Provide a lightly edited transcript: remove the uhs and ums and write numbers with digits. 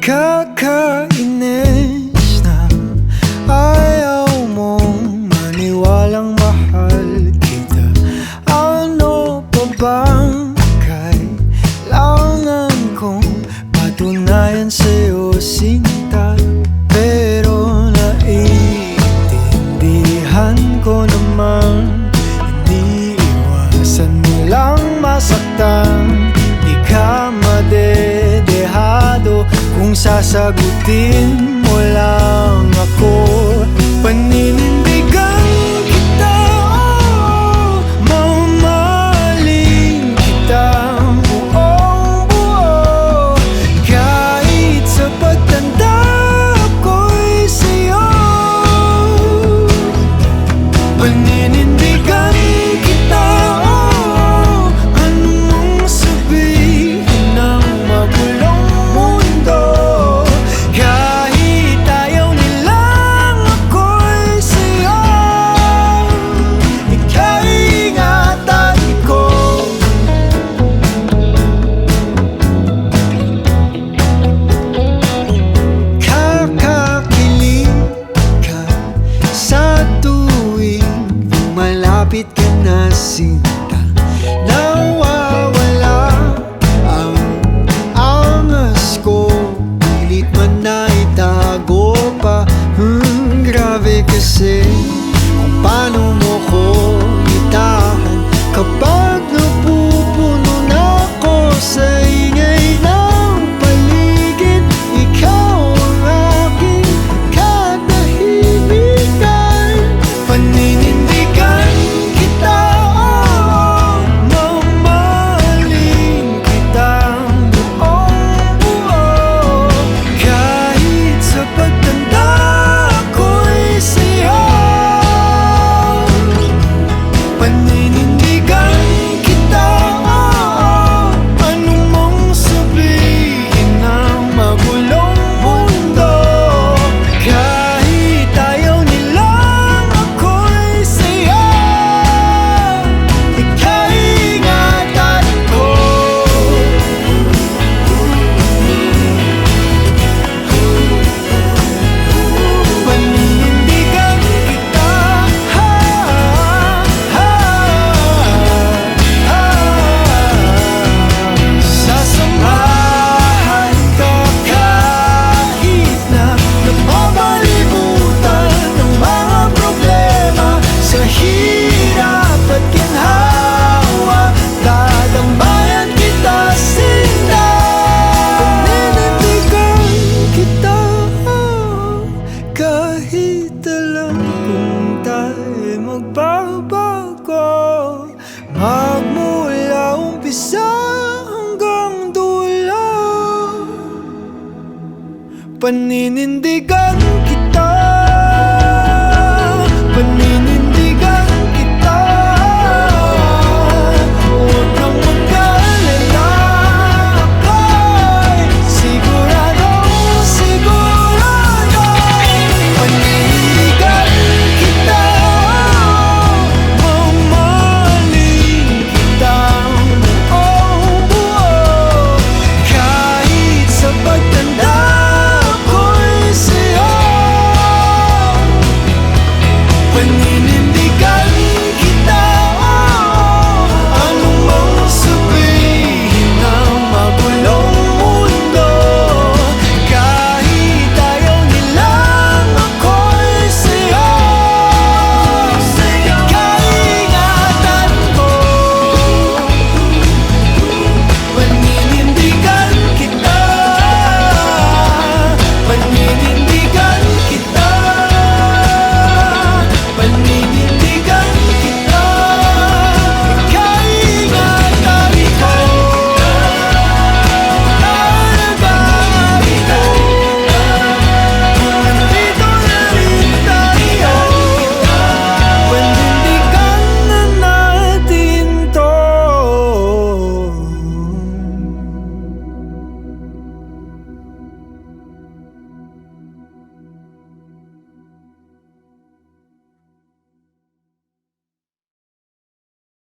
Kakainis na ayaw mong maniwalang mahal kita. Ano pa bang kailangan kong patunayan sa'yo, sinta? Pero naiintindihan ko naman, iniiwasan mo lang masaktan. Di ka madedehado kung sasagutin mo lang ako. Paninindigan kita, oh, mamahalin kita buong buo. Kahit sa pagtanda ko'y sa'yo. Paninindigan kita, oh, anong sabihin ng magulong mundo. Kahit ayaw nilang ako'y sa'yo, ikaw ingatan ko. Kakakilig ka sa tuwing malapit ka na, sinta. Nawawala ang angas ko, pilit man na itago pa. Grabe kasi kung paano mo ko itahan kapag napupuno na ako sa ingay ng paligid. Ikaw ang aking katahimikan. Paninindigan kita, oh, mamahalin kitang buong buo. Kahit sa pagtanda ko'y sa'yo. Paninindigan kita, oh, anong mong sabihin ng magulong mundo. Kahit ayaw nilang ako'y sa'yo, ikaw ingatan ko. Paninindigan kita, sasamahan ka kahit na napapalibutan ng mga problema. Sa hirap at ginhawa, dadambayan kita, sinta. Paninindigan kita, kahit alam kung tayo'y magbabago, magmula umpisa hanggang dulo. Paninindigan kita, paninindigan